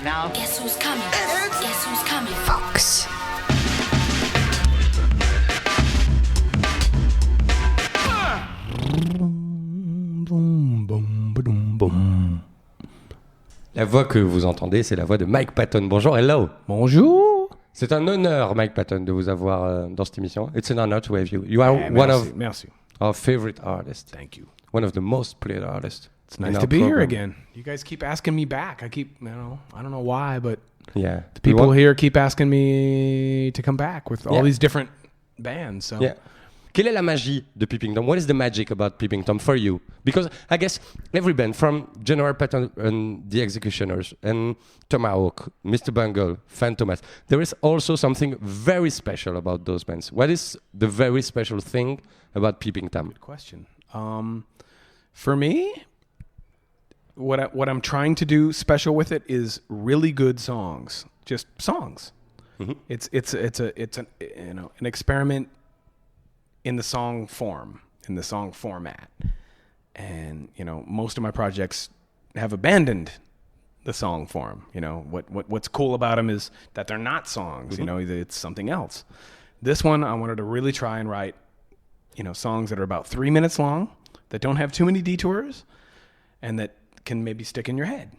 now. Guess who's coming? Guess who's coming? Fox. La voix que vous entendez, c'est la voix de Mike Patton. Bonjour, hello. Bonjour. C'est un honneur, Mike Patton, de vous avoir dans cette émission. It's an honor to have you. You are one of our favorite artists. Thank you. One of the most played artists. It's nice to be here again. You guys keep asking me back. I don't know why, but yeah, the people here keep asking me to come back with all these different bands. So. Yeah. Quelle est la magie de Peeping Tom? What is the magic about Peeping Tom for you? Because I guess every band, from General Patton and The Executioners, and Tomahawk, Mr. Bungle, Fantomas, there is also something very special about those bands. What is the very special thing about Peeping Tom? Good question. For me, what I'm trying to do special with it is really good songs, just songs. Mm-hmm. It's an experiment in the song form, in the song format. And, most of my projects have abandoned the song form. What's cool about them is that they're not songs, mm-hmm. It's something else. This one, I wanted to really try and write, songs that are about 3 minutes long, that don't have too many detours, and that can maybe stick in your head.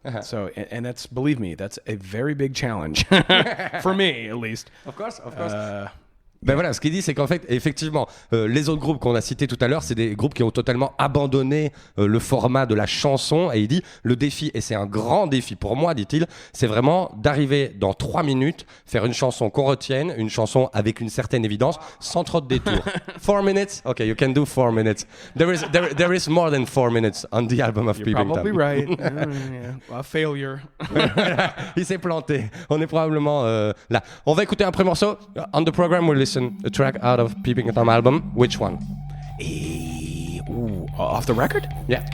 Uh-huh. So, and that's, believe me, that's a very big challenge, for me, at least. Of course. Ben voilà, ce qu'il dit, c'est qu'en fait, effectivement, les autres groupes qu'on a cités tout à l'heure, c'est des groupes qui ont totalement abandonné le format de la chanson. Et il dit, le défi, et c'est un grand défi pour moi, dit-il, c'est vraiment d'arriver dans 3 minutes, faire une chanson qu'on retienne, une chanson avec une certaine évidence, sans trop de détours. 4 minutes? Okay, you can do 4 minutes. There is more than 4 minutes on the album of Peeping Tom. You're probably right. Yeah. A failure. Il s'est planté. On est probablement là. On va écouter un pré-morceau. On the program, we'll listen a track out of Peeping Tom album. Which one? Off the record? Yeah.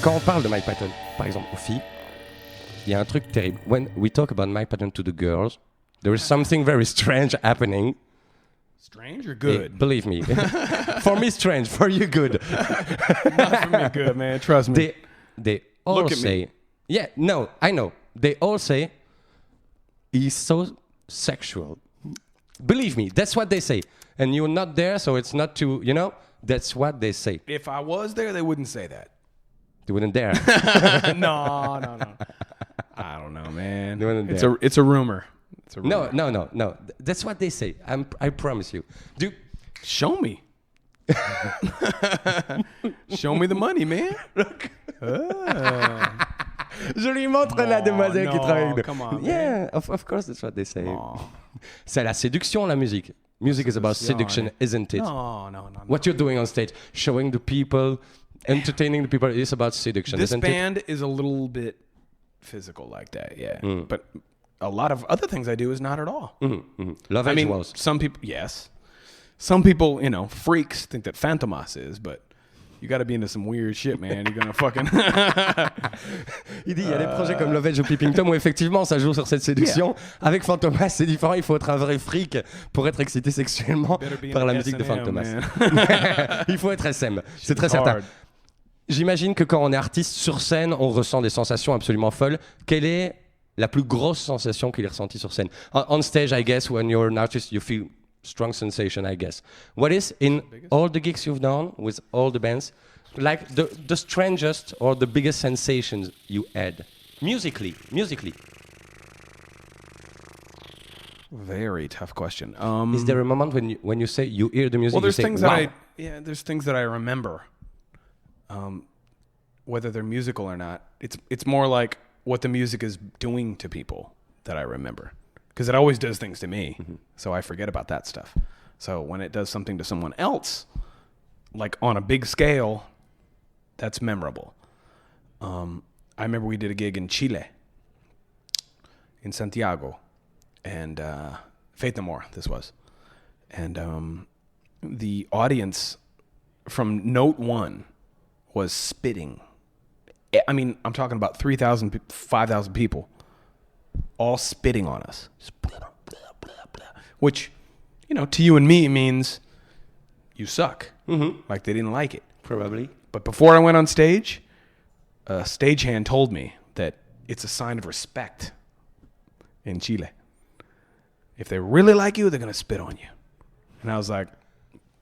Quand on parle de Mike Patton, par exemple, aux filles, il y a un truc terrible. When we talk about Mike Patton to the girls, there is something very strange happening. Strange or good? Believe me. For me, strange. For you, good. Not for me, good, man. Trust me. They all Look at say... me. Yeah, no, I know. They all say, he's so sexual. Believe me, that's what they say. And you're not there, so it's not too, that's what they say. If I was there, they wouldn't say that. They wouldn't dare. No. I don't know, man. They wouldn't It's dare. a rumor. It's a rumor. No. That's what they say. I promise you. Show me. Show me the money, man. Je lui montre la demoiselle qui travaille avec nous. Come on, Yeah, of course that's what they say. Oh. C'est la séduction, la musique. Music is about seduction, isn't it? No. What you're doing on stage, showing the people, entertaining the people, is about seduction, This isn't band is a little bit physical like that, yeah. But a lot of other things I do is not at all. it? Love I mean, was. some people, yes. Some people, freaks think that Fantomas is, but you got to be into some weird shit, man. You're gonna fucking... Il dit, il y a des projets comme Love Edge ou Peeping Tom où effectivement ça joue sur cette séduction. Avec Fantomas, c'est différent. Il faut être un vrai freak pour être excité sexuellement par la musique de Fantomas. Il faut être SM, c'est très certain. J'imagine que quand on est artiste sur scène, on ressent des sensations absolument folles. Quelle est la plus grosse sensation qu'il ait ressentie sur scène? On stage, I guess, when you're an artist, you feel strong sensation, I guess. What is, in all the gigs you've done with all the bands, like the strangest or the biggest sensations you had? Musically. Very tough question. Is there a moment when you say you hear the music, Well, there's you say, things wow. there's things that I remember. Whether they're musical or not, it's more like what the music is doing to people that I remember, because it always does things to me, so I forget about that stuff. So when it does something to someone else, like on a big scale, that's memorable. I remember we did a gig in Chile, in Santiago, and Faith No More, this was, and the audience from note one was spitting. I mean, I'm talking about 3,000, 5,000 people all spitting on us. Which, to you and me means you suck. Like they didn't like it. Probably. But before I went on stage, a stagehand told me that it's a sign of respect in Chile. If they really like you, they're going to spit on you. And I was like,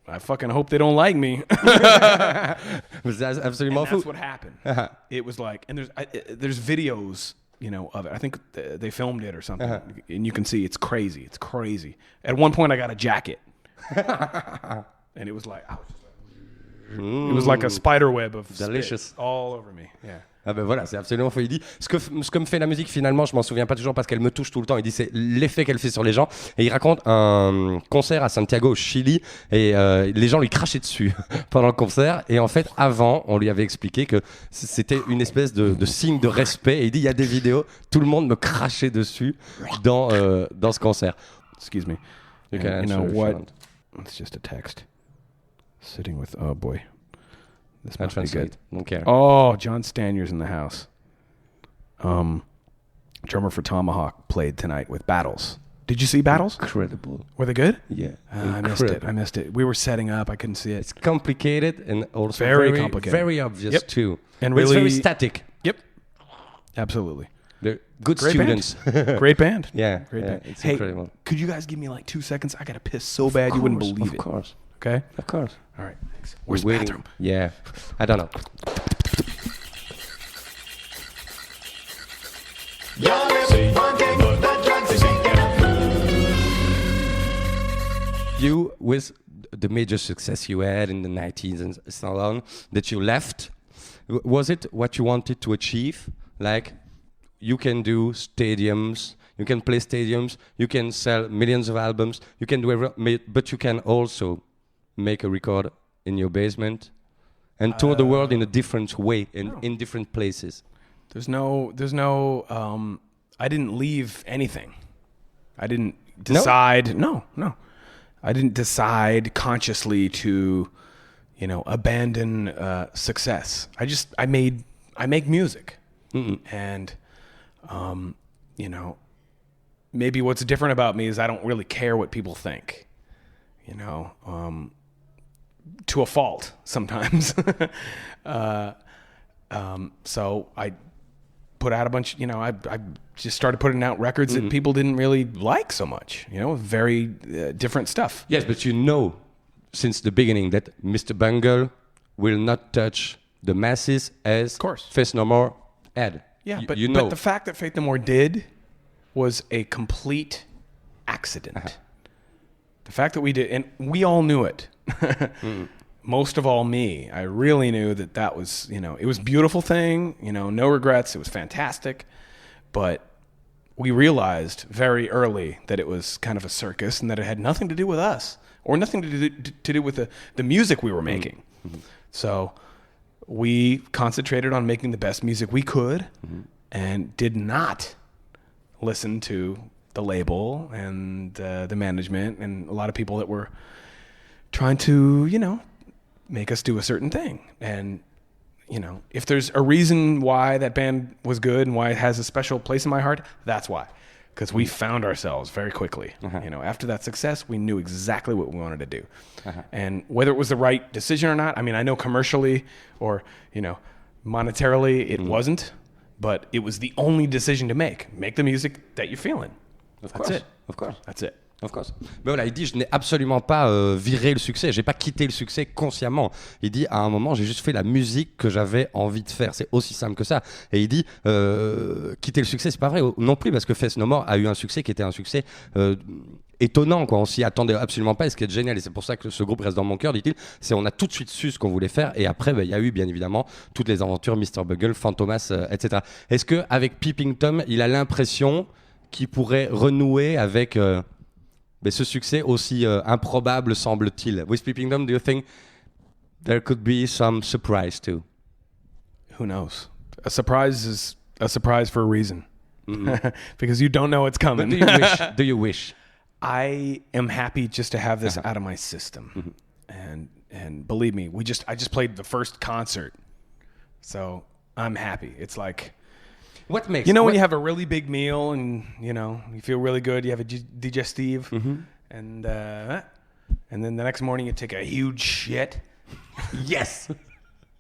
I fucking hope they don't like me. That's absolument fou. That's what happened. It was like, and there's videos, of it. I think they filmed it or something, and you can see it's crazy. It's crazy. At one point, I got a jacket, and it was like, it was like a spider web of Delicious. spit all over me. Yeah. Ah ben voilà, c'est absolument fou. Il dit, ce que me fait la musique finalement, je m'en souviens pas toujours parce qu'elle me touche tout le temps. Il dit c'est l'effet qu'elle fait sur les gens. Et il raconte un concert à Santiago au Chili et les gens lui crachaient dessus pendant le concert. Et en fait, avant, on lui avait expliqué que c'était une espèce de signe de respect. Et il dit il y a des vidéos, tout le monde me crachait dessus dans ce concert. Excuse me. You can You know answer if what? you want. It's just a text. Sitting with, oh boy. This I must be good. translate. Don't care. Oh, John Stanier's in the house. Drummer for Tomahawk played tonight with Battles. Did you see Battles? Incredible. Were they good? Yeah. I missed it. We were setting up. I couldn't see it. It's complicated and also Very complicated. very obvious Yep. too. And But it's really- very static. Yep. Absolutely. They're good Great students. Great band. Yeah, Great yeah, band. it's Hey, incredible. could you guys give me like 2 seconds? I got to piss so bad you wouldn't believe it. Of course. Okay? Of course. All right. Thanks. Where's the We're waiting. bathroom? Yeah. I don't know. You, with the major success you had in the 90s and so on, that you left, was it what you wanted to achieve? Like, you can do stadiums, you can play stadiums, you can sell millions of albums, you can do but you can also make a record in your basement and tour the world in a different way, in different places. There's no I didn't leave anything. I didn't decide. No. I didn't decide consciously to, abandon success. I I make music, and you know, maybe what's different about me is I don't really care what people think, you know, to a fault sometimes. So I put out a bunch, you know, I just started putting out records that people didn't really like so much, you know, very different stuff. Yes, but you know since the beginning that Mr. Bungle will not touch the masses as Faith No More had. Yeah, you but know. the fact that Faith No More did was a complete accident. The fact that we did, and we all knew it. Most of all me. I really knew that was, you know, it was a beautiful thing, you know, no regrets. It was fantastic. But we realized very early that it was kind of a circus and that it had nothing to do with us or nothing to do with the music we were making. So we concentrated on making the best music we could and did not listen to the label and the management and a lot of people that were trying to, you know, make us do a certain thing. And, you know, if there's a reason why that band was good and why it has a special place in my heart, that's why. Because we found ourselves very quickly. You know, after that success, we knew exactly what we wanted to do. And whether it was the right decision or not, I mean, I know commercially or, you know, monetarily it wasn't, but it was the only decision to make. Make the music that you're feeling. That's it. Of course. That's it. Of course. Mais voilà, il dit, je n'ai absolument pas viré le succès, j'ai pas quitté le succès consciemment. Il dit, à un moment, j'ai juste fait la musique que j'avais envie de faire. C'est aussi simple que ça. Et il dit, quitter le succès, c'est pas vrai non plus, parce que Faith No More a eu un succès qui était un succès étonnant, quoi. On s'y attendait absolument pas, et ce qui est génial, et c'est pour ça que ce groupe reste dans mon cœur, dit-il, c'est on a tout de suite su ce qu'on voulait faire, et après, il y a eu bien évidemment toutes les aventures, Mr. Bungle, Fantomas, etc. Est-ce qu'avec Peeping Tom, il a l'impression qu'il pourrait renouer avec mais ce succès aussi improbable semble-t-il? With Peeping Tom, do you think there could be some surprise too? Who knows? A surprise is a surprise for a reason. Because you don't know it's coming. But do you wish? I am happy just to have this out of my system. And believe me, I just played the first concert. So I'm happy. It's like, what makes, you know, when you have a really big meal and, you know, you feel really good, you have a digestive, and then the next morning you take a huge shit. Yes!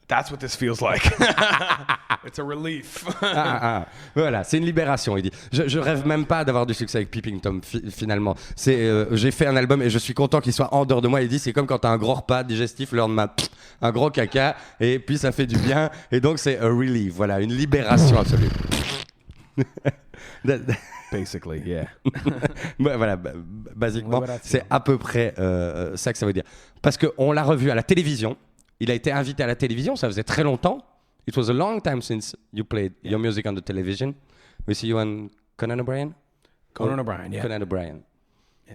That's what this feels like. It's a relief. Voilà, c'est une libération, il dit. Je rêve même pas d'avoir du succès avec Peeping Tom, finalement. J'ai fait un album et je suis content qu'il soit en dehors de moi. Il dit, c'est comme quand t'as un gros repas digestif, le lendemain, un gros caca, et puis ça fait du bien. Et donc c'est a relief, voilà, une libération absolue. Basically, yeah. Voilà, basiquement, c'est à peu près ça que ça veut dire. Parce qu'on l'a revu à la télévision. Il a été invité à la télévision, ça faisait très longtemps. It was a long time since you played your music on the television. We see you on Conan O'Brien? Conan O'Brien, yeah. Conan O'Brien. Yeah.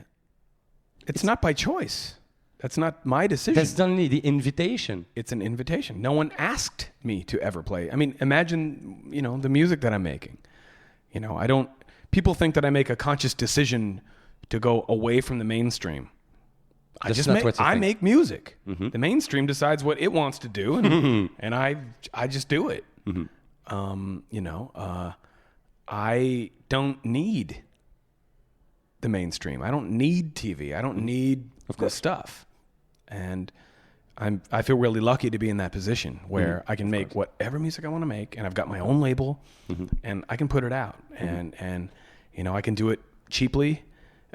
It's not by choice. That's not my decision. That's only the invitation. It's an invitation. No one asked me to ever play. I mean, imagine, you know, the music that I'm making. You know, people think that I make a conscious decision to go away from the mainstream. I make music. The mainstream decides what it wants to do, and I just do it. You know, I don't need the mainstream. I don't need TV. I don't need this stuff. And I feel really lucky to be in that position where I can make whatever music I want to make, and I've got my own label, and I can put it out, and you know, I can do it cheaply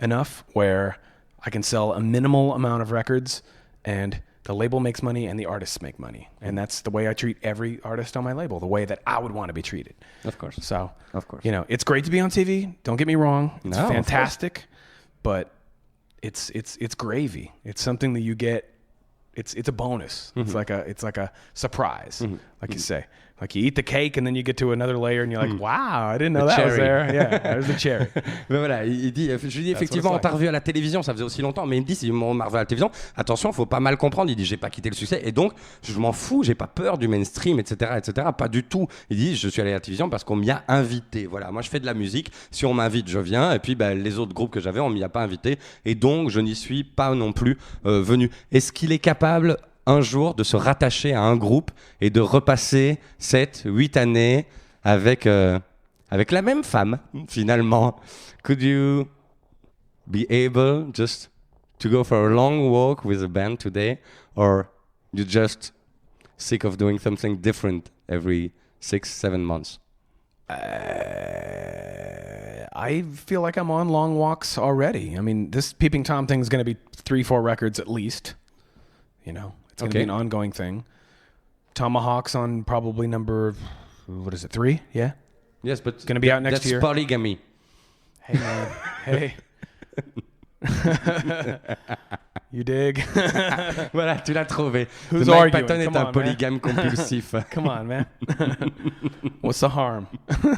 enough where I can sell a minimal amount of records, and the label makes money and the artists make money. And that's the way I treat every artist on my label, the way that I would want to be treated. Of course. So, of course. You know, it's great to be on TV. Don't get me wrong. It's fantastic, but it's gravy. It's something that you get. It's a bonus. It's like a surprise, like you say. Like you eat the cake and then you get to another layer and you're like, wow, I didn't know that was there. Yeah, there's the cherry. Mais voilà, il dit, je lui dis effectivement, on t'a revu à la télévision, ça faisait aussi longtemps, mais il me dit, si on m'a revu à la télévision, attention, faut pas mal comprendre. Il dit, j'ai pas quitté le succès et donc je m'en fous, j'ai pas peur du mainstream, etc., etc. Pas du tout. Il dit, je suis allé à la télévision parce qu'on m'y a invité. Voilà, moi je fais de la musique, si on m'invite, je viens. Et puis les autres groupes que j'avais, on m'y a pas invité et donc je n'y suis pas non plus venu. Est-ce qu'il est capable un jour de se rattacher à un groupe et de repasser 7, 8 années avec la même femme, finalement. Could you be able just to go for a long walk with a band today, or you just sick of doing something different every 6, 7 months? I feel like I'm on long walks already. I mean, this Peeping Tom thing is going to be 3-4 records at least. You know, it's going to be an ongoing thing. Tomahawk's on probably number, 3? Yeah. Yes, but Going to be out next year. That's polygamy. Hey man, hey. You dig? Voilà, tu l'as trouvé. Who's Mike arguing? Patton est Come un on, polygame compulsif. Come on, man. What's the harm? Où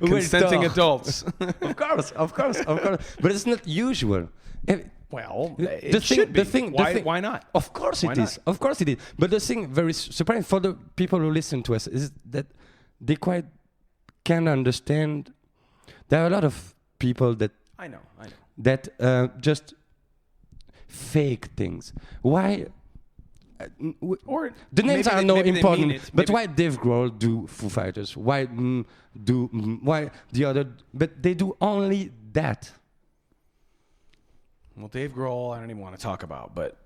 est le Consenting tort? adults. Of course. But it's not usual. Well, The it thing- should be. the thing- Why not? Of course Why it is. not? Of course it is. But the thing very surprising for the people who listen to us is that they quite can understand. There are a lot of people that I know. just fake things. Why? Or The names maybe are they- no maybe they important, mean it. but Maybe- why Dave Grohl do Foo Fighters? Why why the other? But they do only that. Well, Dave Grohl, I don't even want to talk about, but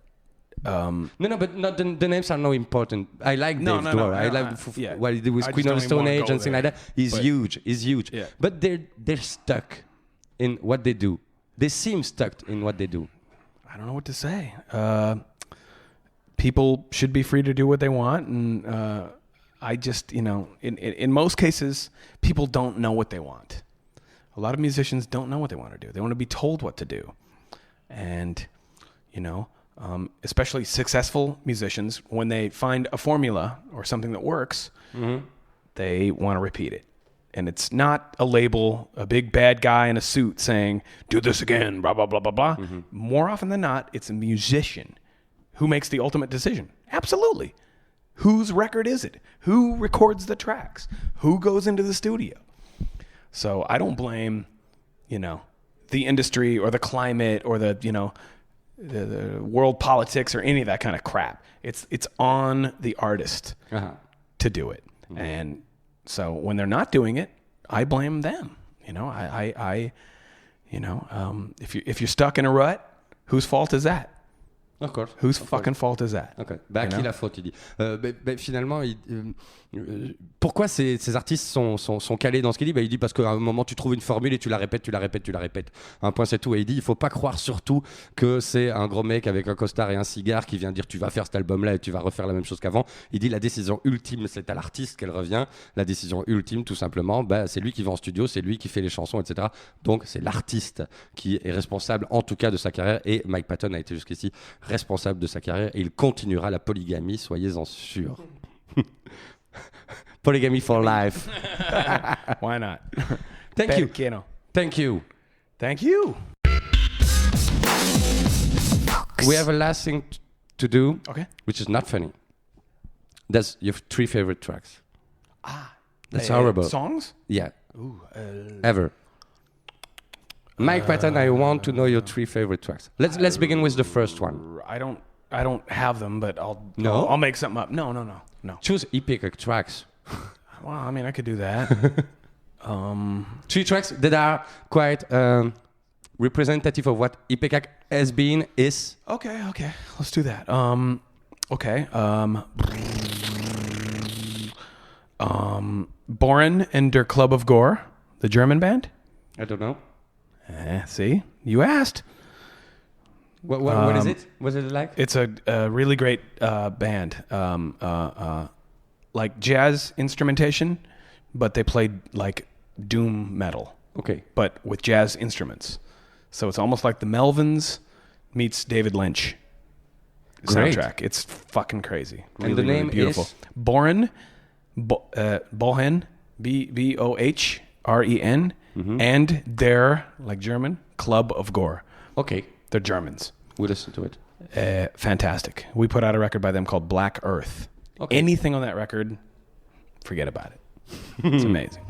No, but not the names are no important. I like No, Dave no, Grohl. no, I no, like yeah. what he did with I Queen just of the don't Stone even wanna Age go and things there. like that. He's But- huge. He's huge. Yeah. But they're stuck in what they do. They seem stuck in what they do. I don't know what to say. People should be free to do what they want, and I just, in most cases, people don't know what they want. A lot of musicians don't know what they want to do. They want to be told what to do, and especially successful musicians, when they find a formula or something that works, they want to repeat it. And it's not a label, a big bad guy in a suit saying, do this again, blah, blah, blah, blah, blah. More often than not, it's a musician who makes the ultimate decision. Absolutely. Whose record is it? Who records the tracks? Who goes into the studio? So I don't blame, the industry or the climate or the world politics or any of that kind of crap. It's on the artist to do it. And so when they're not doing it, I blame them. If you're stuck in a rut, whose fault is that? Of course. Whose fucking fault is that? Ok. À qui la faute, il dit. Finalement, pourquoi ces artistes sont calés dans ce qu'il dit? Il dit parce qu'à un moment, tu trouves une formule et tu la répètes. Un point, c'est tout. Et il dit, il faut pas croire surtout que c'est un gros mec avec un costard et un cigare qui vient dire tu vas faire cet album-là et tu vas refaire la même chose qu'avant. Il dit la décision ultime, c'est à l'artiste qu'elle revient. La décision ultime, tout simplement, c'est lui qui va en studio, c'est lui qui fait les chansons, etc. Donc, c'est l'artiste qui est responsable, en tout cas, de sa carrière. Et Mike Patton a été jusqu'ici responsable de sa carrière et il continuera la polygamie, soyez-en sûrs. Polygamy for life. Why not? Thank you. Piano. Thank you. Thank you. We have a last thing to do, Okay. which is not funny. That's your 3 favorite tracks. That's horrible. Songs? Yeah, Ooh, ever. Mike Patton, I want to know your 3 favorite tracks. Let's begin with the first one. I don't have them, but No? I'll make something up. No. Choose epic tracks. Well, I mean, I could do that. 3 tracks that are quite representative of what Ipecac has been, is. Okay. Let's do that. Okay. Boren and der Club of Gore, the German band. I don't know. See, you asked. What is it? What's it like? It's a really great band, like jazz instrumentation, but they played like doom metal, Okay. but with jazz instruments. So it's almost like the Melvins meets David Lynch Great. soundtrack. It's fucking crazy. And the name beautiful. is? Bohren, Bohen, Bohren, and their, like German, Club of Gore. Okay. They're Germans. We listen to it. Fantastic. We put out a record by them called Black Earth. Okay. Anything on that record, forget about it. It's amazing.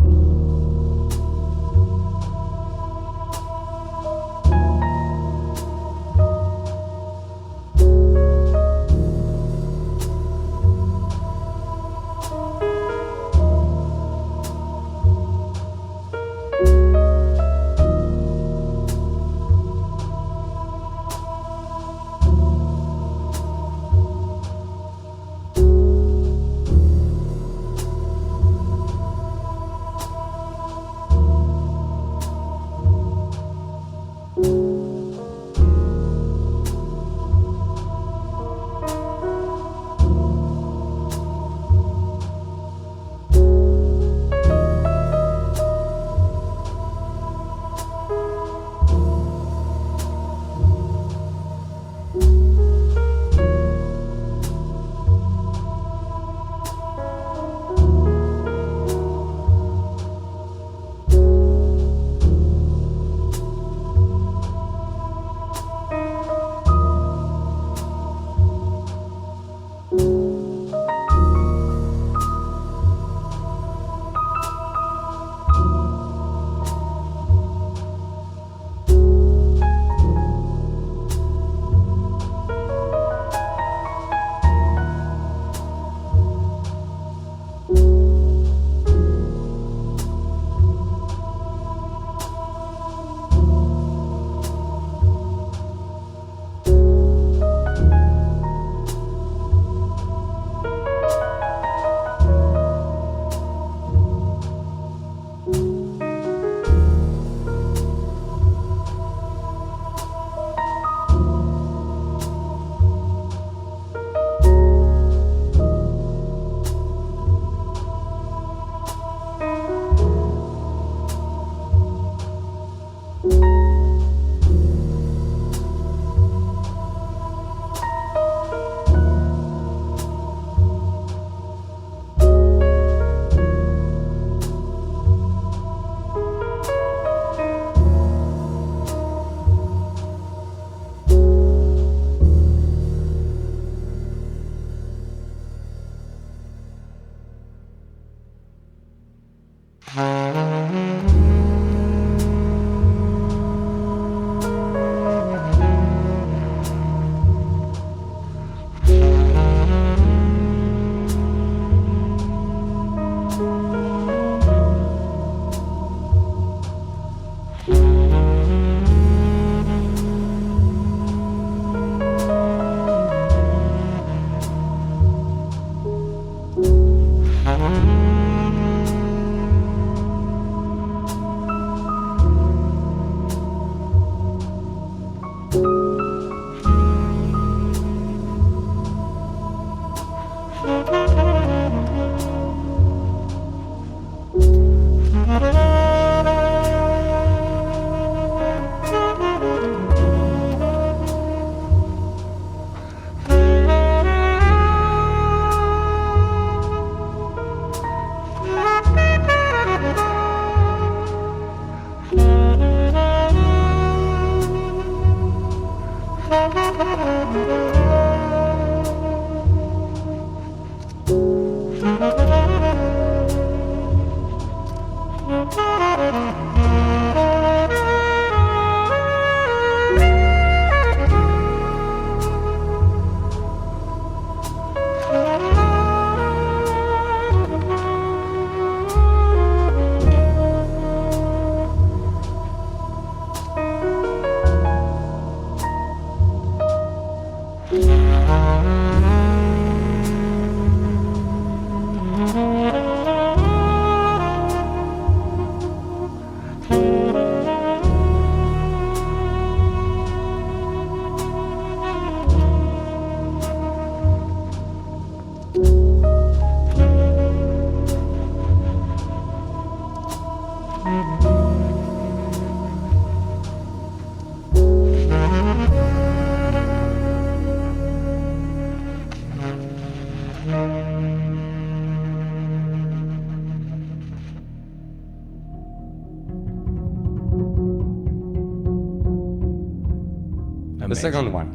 The second one.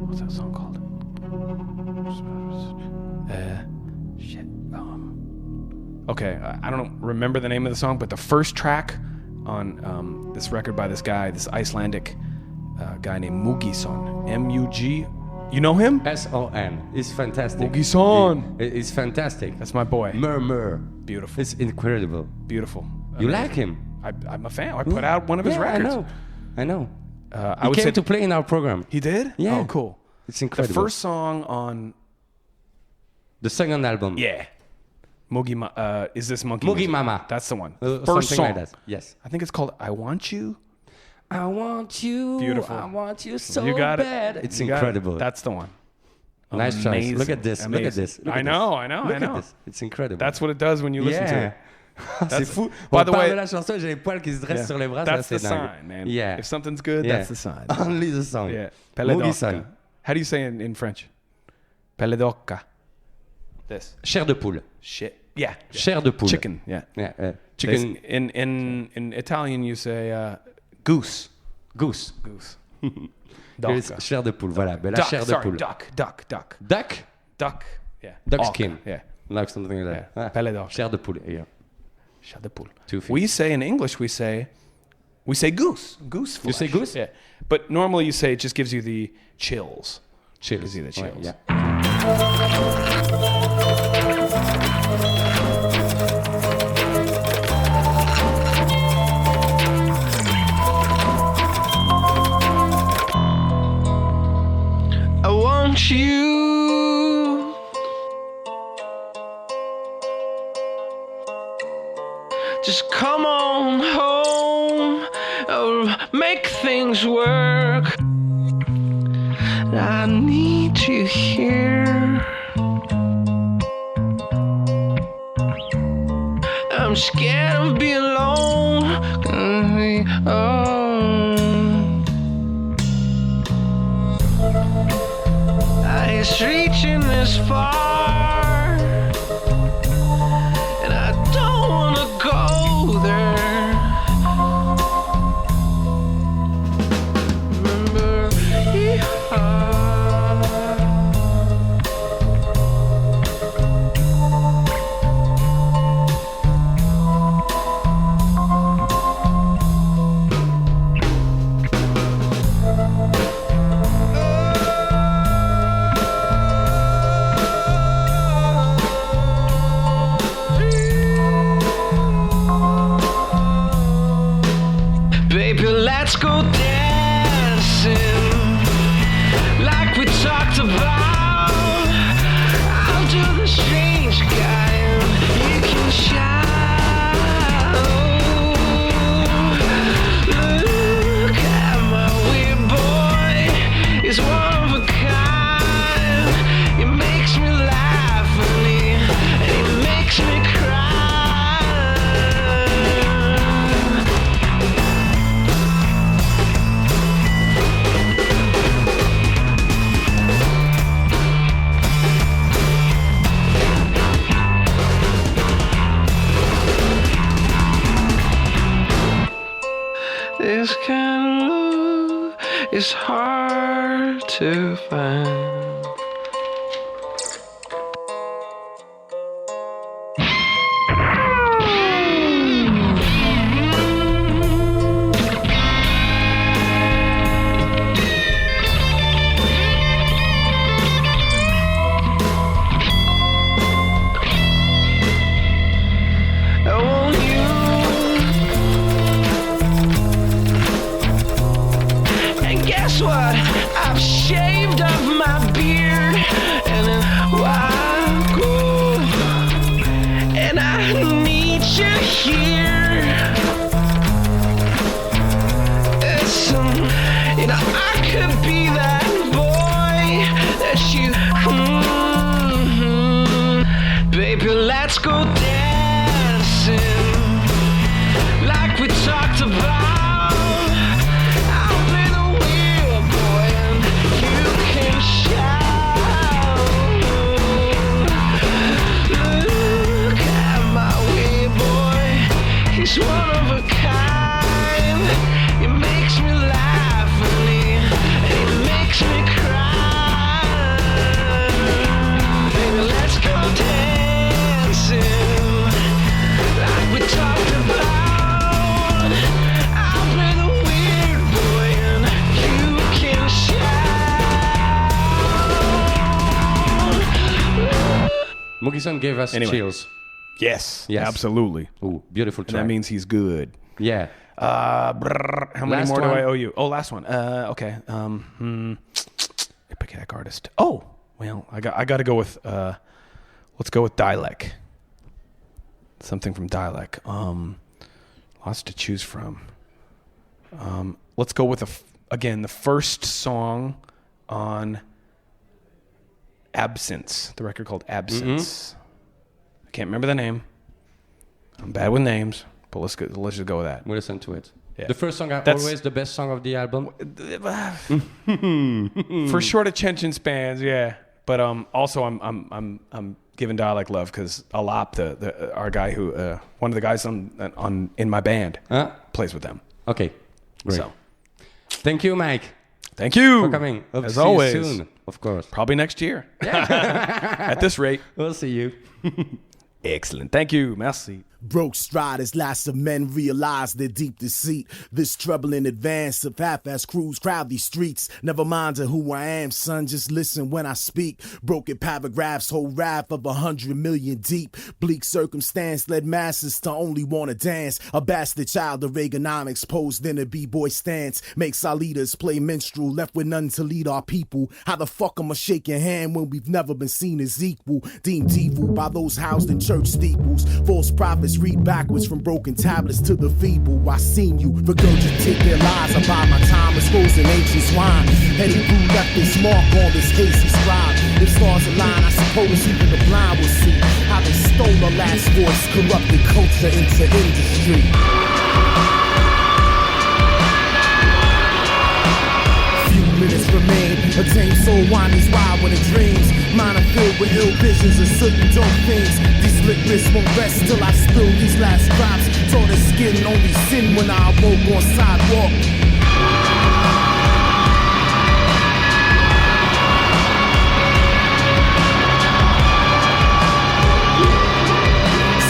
What's that song called? Shit. Okay, I don't remember the name of the song, but the first track on this record by this guy, this Icelandic guy named Mugisson, M-U-G. You know him? S-O-N. It's fantastic. Mugisson. It's fantastic. That's my boy. Murmur. Beautiful. It's incredible. Beautiful. You like him? I'm a fan. I put out one of his records. I know. I He would came say to play in our program. he did? Yeah. Oh, cool. It's The incredible. first song on The second album. is this Monkey Moogie Music? Mama. That's the one. Something First song. like that. Yes. I think it's called I Want You. I want you. Beautiful. I want you so You got bad. it. It's You got it. incredible. That's the one. Nice choice. Amazing. Look at this. Look at Amazing. this. Look I at know. this. Look I know. at this. It's incredible. That's what it does when you listen to it. C'est fou. By On the parle way- de la chanson, j'ai les poils qui se dressent Yeah. sur les bras. That's ça, the c'est dingue. sign, man. Yeah. If something's good, Yeah. that's the sign. Only the song. Yeah. Mugisson. How do you say in French? Pelle d'oca. This. Chair de poule. Shit. Yeah. Chair de poule. Chicken. Yeah. Yeah. Chicken. In Italian, you say goose. Goose. Goose. Here's chair de poule. Voilà. Ben, la Duck. chair de Sorry. poule. Duck. Duck. Duck. Yeah. Duck Oca. skin. Yeah. Like something like that. Yeah. Pelle d'oca. Chair de poule. Yeah. Chair de poule. 2 feet. We say in English, we say goose. Goose flesh. You say goose? Yeah. But normally you say it just gives you the chills. Chills. Gives you the chills. Yeah. I want you. Just come on home. I'll make things work. I need you here. I'm scared of being alone. It's reaching this far, and I don't wanna go there. Remember, baby, let's go dancing like we talked about. I'll do the strange guy and you can shout. Look at my weird boy, he's one of a kind. He makes me laugh and he makes me cry. This kind of love is hard to find. I want you. And guess what? I've shaved off my beard and a wild gold. And I need you here. You know, I could be that boy that you. Baby, let's go dancing like we talked about. I'll play the wheel, boy, and you can shout. Look at my wheel, boy, he's one of Mugison gave us Anyway. chills. Yes, Yes. absolutely. Ooh, beautiful And track. that means he's good. Yeah. How many Last more do one. I owe you? Oh, last one. Okay. Epic artist. Oh, well, I got to go with. Let's go with Dialect. Something from Dialect. Lots to choose from. Let's go with again the first song on Absence, the record called Absence. I can't remember the name. I'm bad with names, but let's just go with that. We listen to it. Yeah. The first song are That's- always the best song of the album. For short attention spans, yeah. But also I'm giving Dialect love because Alap, our guy who one of the guys on in my band plays with them. Okay, great. So Thank you, Mike, thank you for coming. Hope to as see you always. soon, of course. Probably next year. At this rate. We'll see you. Excellent. Thank you. Merci. Broke striders, lots of men realize their deep deceit. This trouble in advance of half-ass crews crowd these streets. Never mind to who I am, son, just listen when I speak. Broken paragraphs, whole wrath of 100 million deep. Bleak circumstance led masses to only want to dance. A bastard child of Reaganomics posed in a b-boy stance. Makes our leaders play minstrel, left with none to lead our people. How the fuck I'ma shake your hand when we've never been seen as equal? Deemed evil by those housed in church steeples. False prophets read backwards from broken tablets to the feeble. I seen you regurgitate their lies. I buy my time exposing ancient swine. Eddie Blue left his mark on this hasty scribe. If stars align, I suppose even the blind will see how they stole the last voice, corrupted culture into industry. Few minutes remain. A tame soul wanders wild when it dreams. Mine are filled with ill visions of certain dope things. These lit wrists won't rest till I spill these last drops. Tore the skin, only sin when I awoke on sidewalk.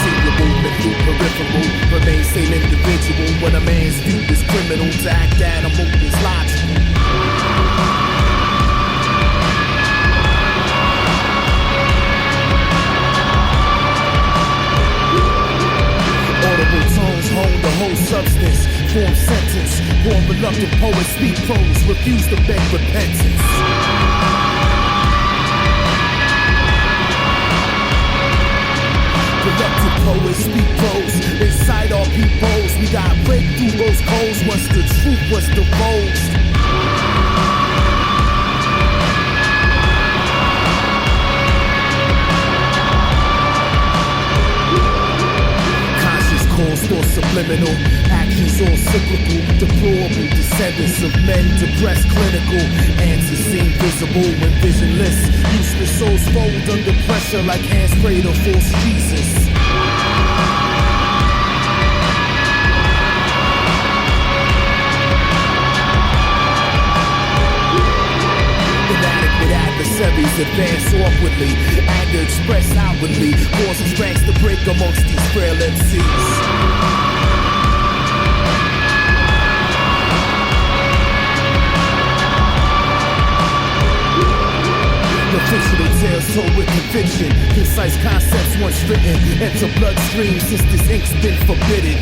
See the movement through peripheral. Remain same individual when a man's viewed as criminal. To act animal is logical. Audible tones hone the whole substance. Form sentence. Born reluctant poets speak prose. Refuse to beg repentance. Reluctant poets speak prose. Inside our peoples, we got break through those codes once the truth was divulged. Caused or subliminal, actions all cyclical, deplorable descendants of men, depressed clinical, answers seem visible when visionless, useless souls fold under pressure like hands sprayed or false Jesus. Inadequate adversaries advance awkwardly, anger expressed outwardly, causes ranks to break amongst these frail MCs. The fictional tales told with conviction, concise concepts once written, enter bloodstream since this ink's been forbidden.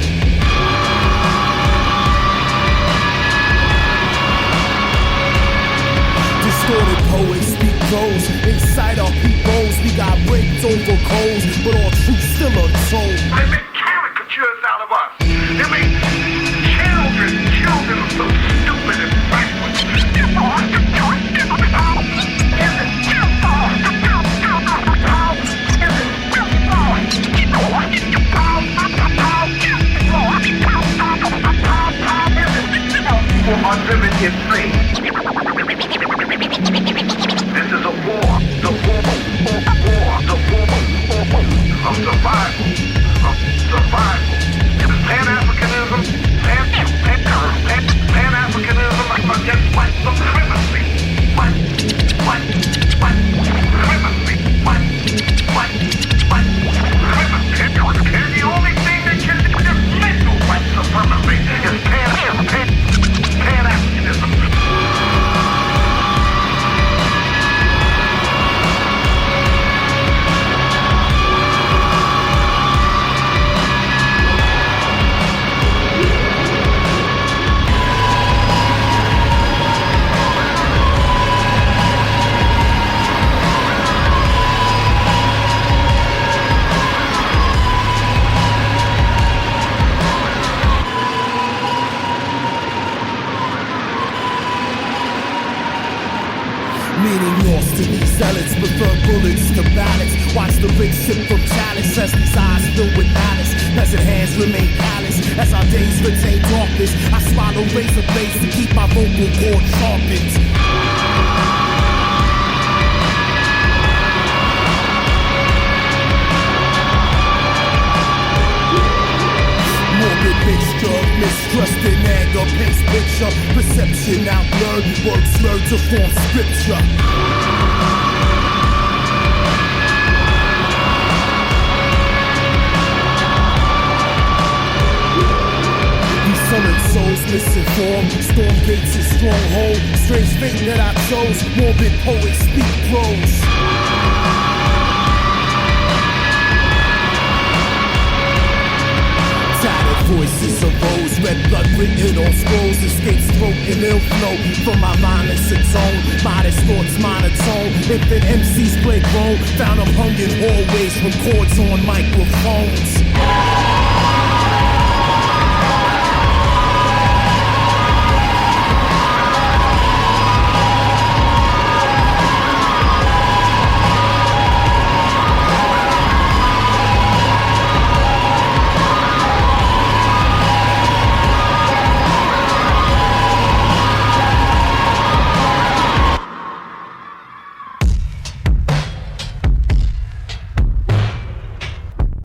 Distorted poets speak prose. Inside our peoples, we got raped over coals, but all truth still untold. They make caricatures out of us. They make children are so stupid and backwards. Unlimited free. This is a war, the war of survival, Pan-Africanism, Pan-Africanism against white supremacy, white supremacy, white supremacy. And the only thing that can dismantle white supremacy is Pan-Africanism. zealots prefer bullets to ballots. Watch the rich sip from chalice as these eyes filled with malice. Peasant hands remain callous as our days retain darkness. I swallow razor blades to keep my vocal cord sharpened. Morbid mixture of mistrust and anger paints picture. Perception out blurred, words slurred to form scripture. Sullen souls misinformed, storm gates and stronghold. Strange fate that I chose, morbid poets speak prose. Tattered voices arose, red blood written on scrolls. Escapes throat and ill flow from my violence and tone. Modest thoughts monotone, infant MCs play grown. Found them hung in hallways from chords on microphones.